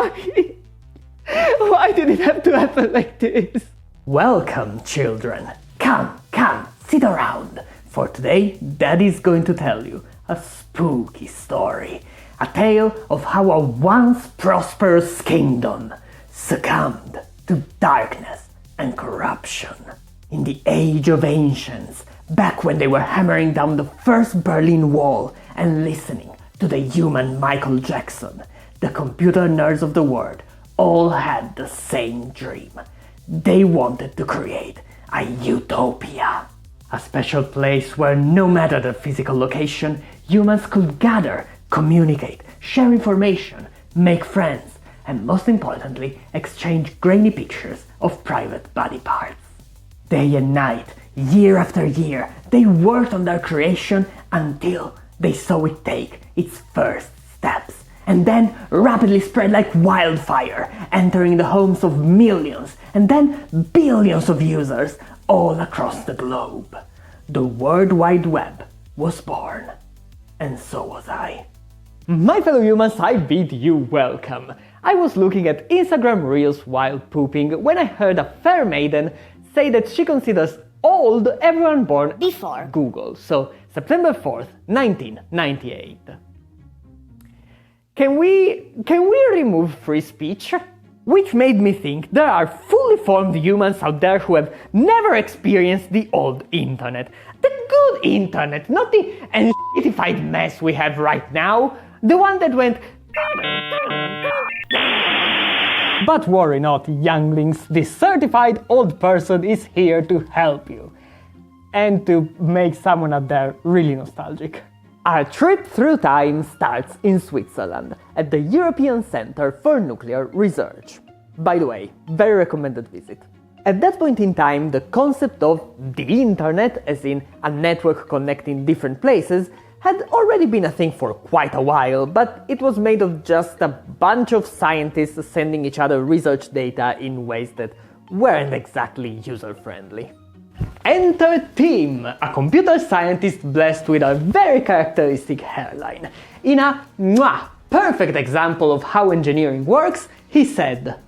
Why? Why did it have to happen like this? Welcome, children. Come, sit around. For today, Daddy's going to tell you a spooky story. A tale of how a once prosperous kingdom succumbed to darkness and corruption. In the age of ancients, back when they were hammering down the first Berlin Wall and listening to the human Michael Jackson, the computer nerds of the world all had the same dream. They wanted to create a utopia. A special place where no matter the physical location, humans could gather, communicate, share information, make friends, and most importantly, exchange grainy pictures of private body parts. Day and night, year after year, they worked on their creation until they saw it take its first steps, and then rapidly spread like wildfire, entering the homes of millions and then billions of users all across the globe. The World Wide Web was born, and so was I. My fellow humans, I bid you welcome. I was looking at Instagram Reels while pooping when I heard a fair maiden say that she considers old everyone born before Google, so September 4th, 1998. Can we remove free speech? Which made me think there are fully formed humans out there who have never experienced the old internet. The good internet, not the enshittified mess we have right now. The one that went... But worry not, younglings, this certified old person is here to help you. And to make someone out there really nostalgic. Our trip through time starts in Switzerland, at the European Center for Nuclear Research. By the way, very recommended visit. At that point in time, the concept of the internet, as in a network connecting different places, had already been a thing for quite a while, but it was made of just a bunch of scientists sending each other research data in ways that weren't exactly user-friendly. Enter Tim, a computer scientist blessed with a very characteristic hairline. In a perfect example of how engineering works, he said,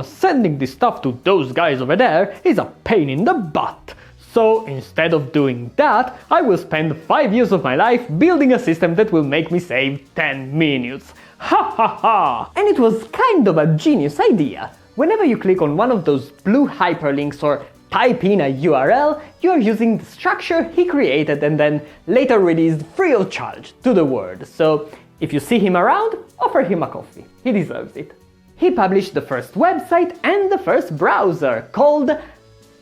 sending this stuff to those guys over there is a pain in the butt. So instead of doing that, I will spend 5 years of my life building a system that will make me save 10 minutes. Ha ha ha! And it was kind of a genius idea. Whenever you click on one of those blue hyperlinks or type in a URL, you are using the structure he created and then later released free of charge to the world. So if you see him around, offer him a coffee. He deserves it. He published the first website and the first browser, called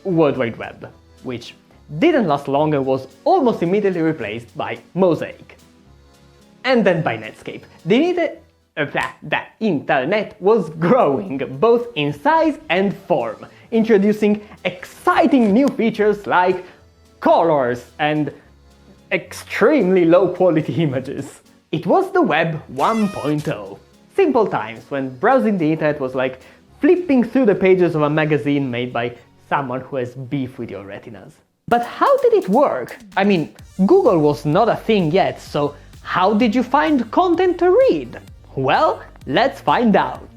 World Wide Web, which didn't last long and was almost immediately replaced by Mosaic. And then by Netscape. The internet was growing, both in size and form, introducing exciting new features like colors and extremely low-quality images. It was the Web 1.0. Simple times when browsing the internet was like flipping through the pages of a magazine made by someone who has beef with your retinas. But how did it work? I mean, Google was not a thing yet, so how did you find content to read? Well, let's find out.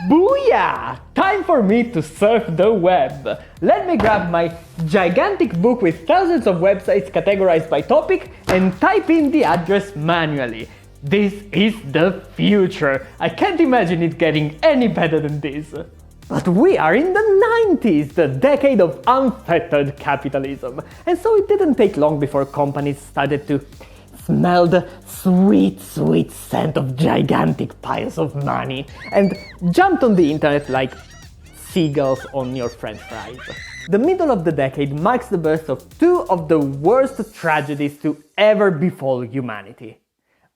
Booyah! Time for me to surf the web. Let me grab my gigantic book with thousands of websites categorized by topic and type in the address manually. This is the future. I can't imagine it getting any better than this. But we are in the 90s, the decade of unfettered capitalism. And so it didn't take long before companies started to smell the sweet, sweet scent of gigantic piles of money and jumped on the internet like seagulls on your french fries. The middle of the decade marks the birth of two of the worst tragedies to ever befall humanity.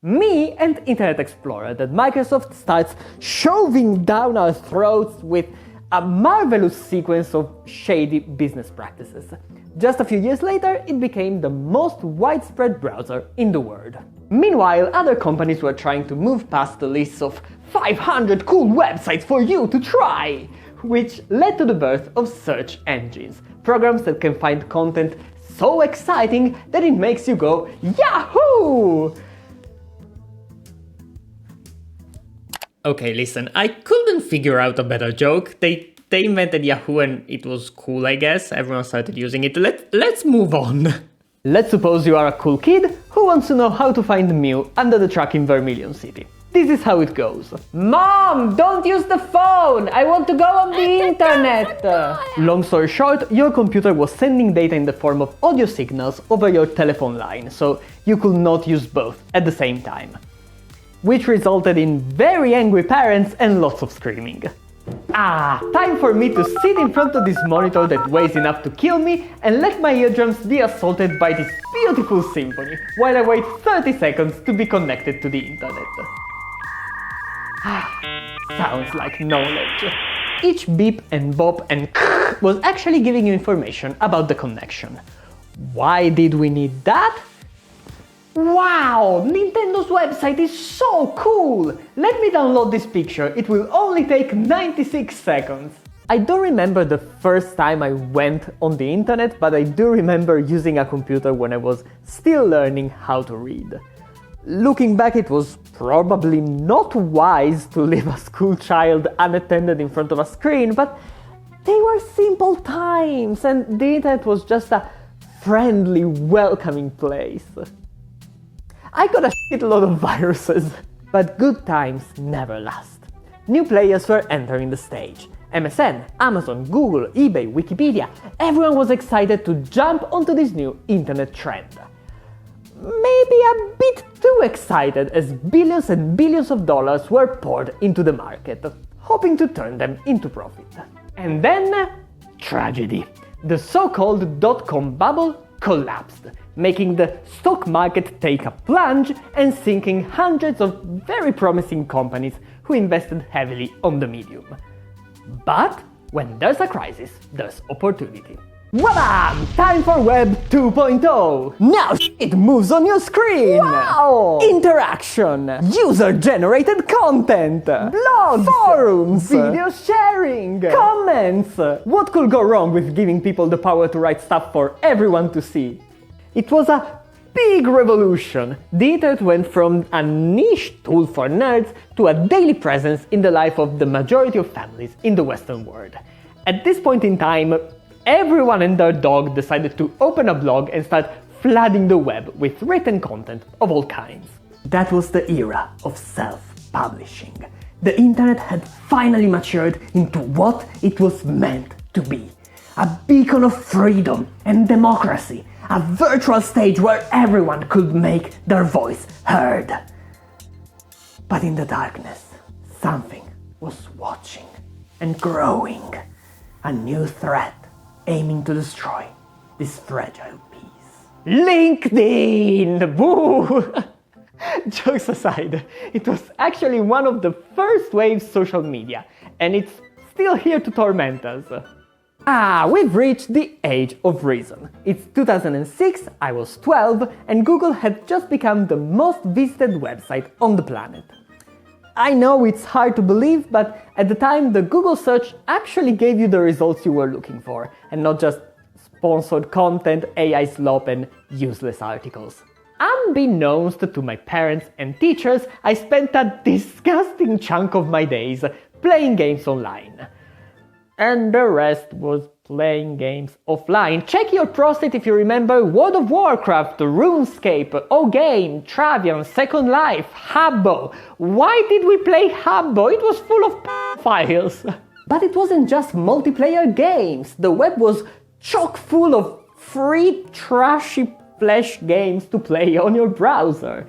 Me and Internet Explorer that Microsoft starts shoving down our throats with a marvelous sequence of shady business practices. Just a few years later, it became the most widespread browser in the world. Meanwhile, other companies were trying to move past the lists of 500 cool websites for you to try, which led to the birth of search engines, programs that can find content so exciting that it makes you go, Yahoo! Okay, listen, I couldn't figure out a better joke. They invented Yahoo and it was cool, I guess. Everyone started using it. Let's move on. Let's suppose you are a cool kid who wants to know how to find Mew under the truck in Vermilion City. This is how it goes. Mom, don't use the phone! I want to go on the internet! Long story short, your computer was sending data in the form of audio signals over your telephone line, so you could not use both at the same time. Which resulted in very angry parents and lots of screaming. Time for me to sit in front of this monitor that weighs enough to kill me and let my eardrums be assaulted by this beautiful symphony while I wait 30 seconds to be connected to the internet. Sounds like knowledge. Each beep and bop and was actually giving you information about the connection. Why did we need that? Wow, Nintendo's website is so cool! Let me download this picture, it will only take 96 seconds. I don't remember the first time I went on the internet, but I do remember using a computer when I was still learning how to read. Looking back, it was probably not wise to leave a school child unattended in front of a screen, but they were simple times and the internet was just a friendly, welcoming place. I got a shitload of viruses, but good times never last. New players were entering the stage. MSN, Amazon, Google, eBay, Wikipedia, everyone was excited to jump onto this new internet trend. Maybe a bit too excited as billions and billions of dollars were poured into the market, hoping to turn them into profit. And then, tragedy. The so-called dot-com bubble collapsed, making the stock market take a plunge and sinking hundreds of very promising companies who invested heavily on the medium. But when there's a crisis, there's opportunity. Wabam! Time for Web 2.0! Now it moves on your screen! Wow! Interaction! User-generated content! Blogs! Forums! Video sharing! Comments! What could go wrong with giving people the power to write stuff for everyone to see? It was a big revolution. The internet went from a niche tool for nerds to a daily presence in the life of the majority of families in the Western world. At this point in time, everyone and their dog decided to open a blog and start flooding the web with written content of all kinds. That was the era of self-publishing. The internet had finally matured into what it was meant to be. A beacon of freedom and democracy. A virtual stage where everyone could make their voice heard. But in the darkness, something was watching and growing. A new threat aiming to destroy this fragile piece. LinkedIn! Boo! Jokes aside, it was actually one of the first waves social media, and it's still here to torment us. We've reached the age of reason. It's 2006, I was 12, and Google had just become the most visited website on the planet. I know it's hard to believe, but at the time the Google search actually gave you the results you were looking for, and not just sponsored content, AI slop, and useless articles. Unbeknownst to my parents and teachers, I spent a disgusting chunk of my days playing games online. And the rest was playing games offline. Check your prostate if you remember World of Warcraft, RuneScape, O-Game, Travian, Second Life, Habbo. Why did we play Habbo? It was full of files. But it wasn't just multiplayer games. The web was chock full of free trashy flash games to play on your browser.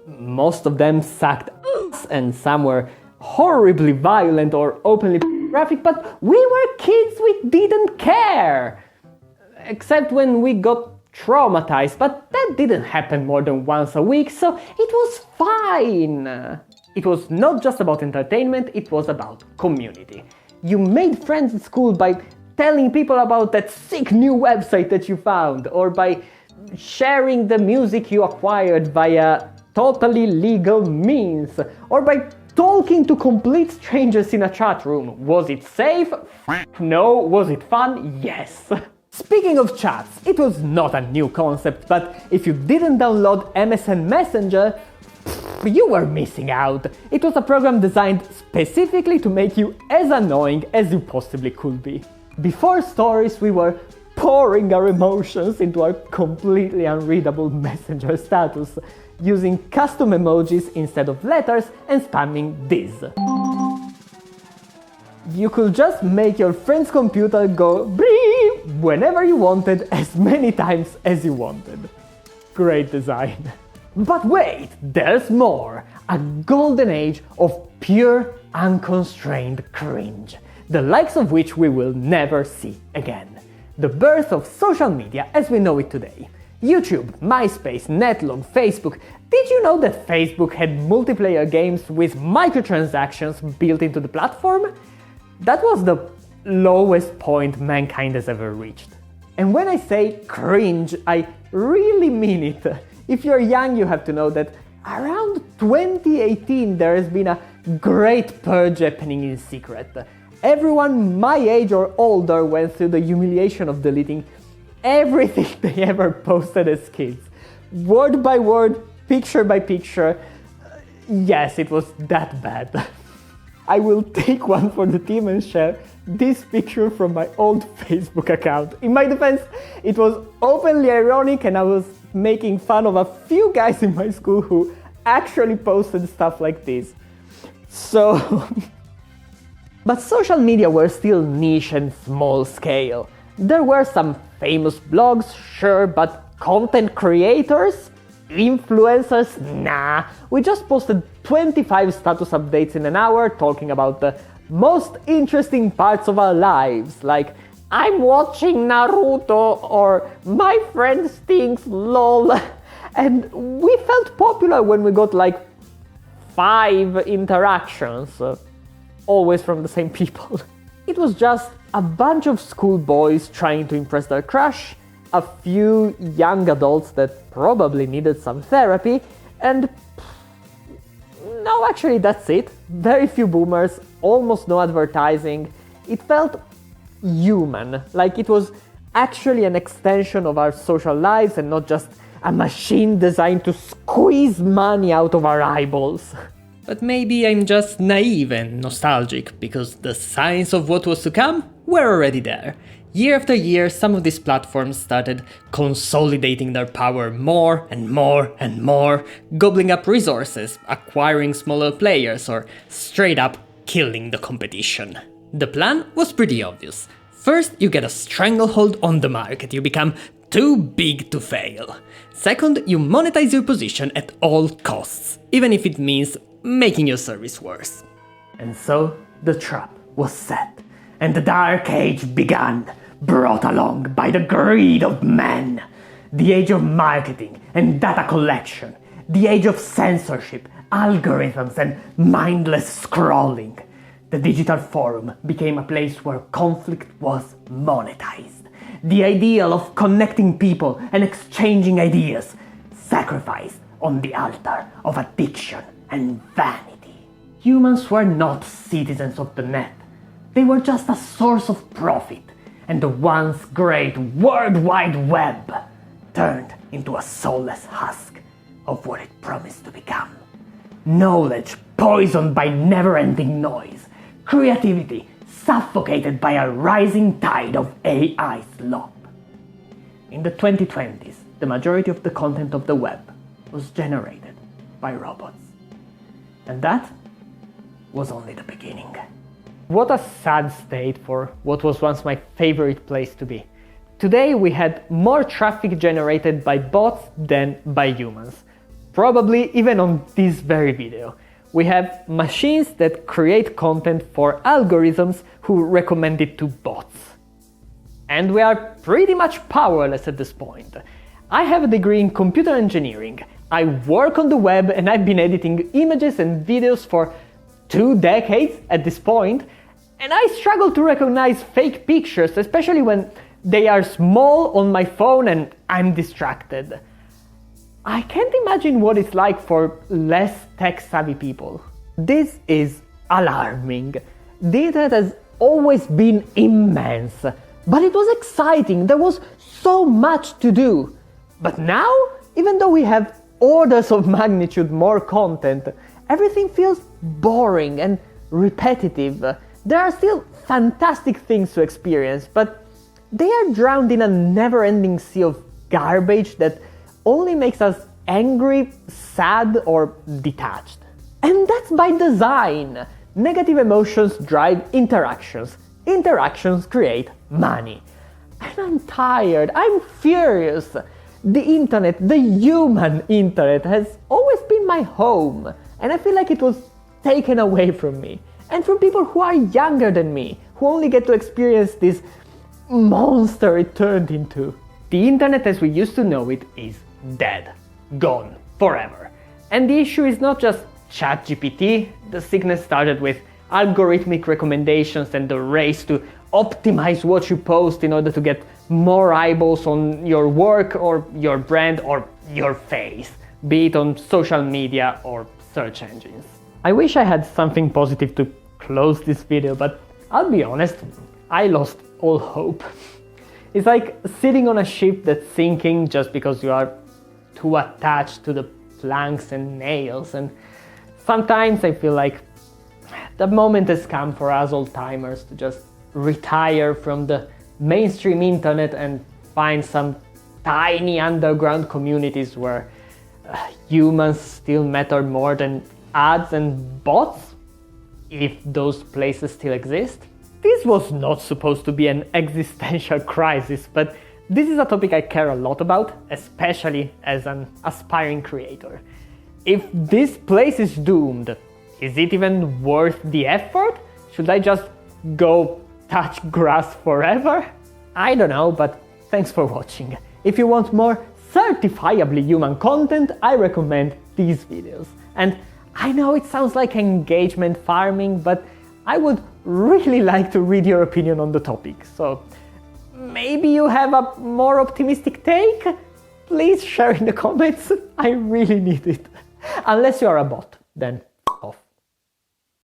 Most of them sucked ass and some were horribly violent or openly graphic, but we were kids, we didn't care. Except when we got traumatized, but that didn't happen more than once a week, so it was fine. It was not just about entertainment, it was about community. You made friends at school by telling people about that sick new website that you found, or by sharing the music you acquired via totally legal means, or by talking to complete strangers in a chat room. Was it safe? No. Was it fun? Yes. Speaking of chats, it was not a new concept, but if you didn't download MSN Messenger, You were missing out. It was a program designed specifically to make you as annoying as you possibly could be. Before stories, we were pouring our emotions into our completely unreadable messenger status, using custom emojis instead of letters and spamming this. You could just make your friend's computer go "bree" whenever you wanted, as many times as you wanted. Great design. But wait, there's more! A golden age of pure, unconstrained cringe, the likes of which we will never see again. The birth of social media as we know it today. YouTube, MySpace, Netlog, Facebook. Did you know that Facebook had multiplayer games with microtransactions built into the platform? That was the lowest point mankind has ever reached. And when I say cringe, I really mean it. If you're young, you have to know that around 2018 there has been a great purge happening in secret. Everyone my age or older went through the humiliation of deleting everything they ever posted as kids. Word by word, picture by picture. Yes, it was that bad. I will take one for the team and share this picture from my old Facebook account. In my defense, it was openly ironic and I was making fun of a few guys in my school who actually posted stuff like this. So... But social media were still niche and small scale. There were some famous blogs, sure, but content creators? Influencers? Nah. We just posted 25 status updates in an hour talking about the most interesting parts of our lives, like I'm watching Naruto or my friend stinks lol. And we felt popular when we got like 5 interactions. Always from the same people. It was just a bunch of schoolboys trying to impress their crush, a few young adults that probably needed some therapy, and no, actually that's it. Very few boomers, almost no advertising. It felt human, like it was actually an extension of our social lives and not just a machine designed to squeeze money out of our eyeballs. But maybe I'm just naive and nostalgic, because the signs of what was to come were already there. Year after year, some of these platforms started consolidating their power more and more and more, gobbling up resources, acquiring smaller players, or straight up killing the competition. The plan was pretty obvious. First, you get a stranglehold on the market, you become too big to fail. Second, you monetize your position at all costs, even if it means making your service worse. And so the trap was set, and the dark age began, brought along by the greed of men. The age of marketing and data collection, the age of censorship, algorithms and mindless scrolling. The digital forum became a place where conflict was monetized. The ideal of connecting people and exchanging ideas, sacrificed on the altar of addiction and vanity. Humans were not citizens of the net. They were just a source of profit, and the once great World Wide Web turned into a soulless husk of what it promised to become. Knowledge poisoned by never-ending noise, creativity suffocated by a rising tide of AI slop. In the 2020s, the majority of the content of the web was generated by robots. And that was only the beginning. What a sad state for what was once my favorite place to be. Today we had more traffic generated by bots than by humans. Probably even on this very video. We have machines that create content for algorithms who recommend it to bots. And we are pretty much powerless at this point. I have a degree in computer engineering. I work on the web and I've been editing images and videos for 2 decades at this point, and I struggle to recognize fake pictures, especially when they are small on my phone and I'm distracted. I can't imagine what it's like for less tech-savvy people. This is alarming. The internet has always been immense, but it was exciting. There was so much to do. But now, even though we have orders of magnitude more content, everything feels boring and repetitive. There are still fantastic things to experience, but they are drowned in a never-ending sea of garbage that only makes us angry, sad, or detached. And that's by design. Negative emotions drive interactions. Interactions create money. And I'm tired, I'm furious. The internet, the human internet, has always been my home, and I feel like it was taken away from me. And from people who are younger than me, who only get to experience this monster it turned into. The internet as we used to know it is dead. Gone. Forever. And the issue is not just ChatGPT. The sickness started with algorithmic recommendations and the race to optimize what you post in order to get more eyeballs on your work or your brand or your face, be it on social media or search engines. I wish I had something positive to close this video, but I'll be honest, I lost all hope. It's like sitting on a ship that's sinking just because you are too attached to the planks and nails, and sometimes I feel like the moment has come for us old-timers to just retire from the mainstream internet and find some tiny underground communities where humans still matter more than ads and bots, if those places still exist. This was not supposed to be an existential crisis, but this is a topic I care a lot about, especially as an aspiring creator. If this place is doomed, is it even worth the effort? Should I just go touch grass forever? I don't know, but thanks for watching. If you want more certifiably human content, I recommend these videos. And I know it sounds like engagement farming, but I would really like to read your opinion on the topic. So maybe you have a more optimistic take? Please share in the comments. I really need it. Unless you are a bot, then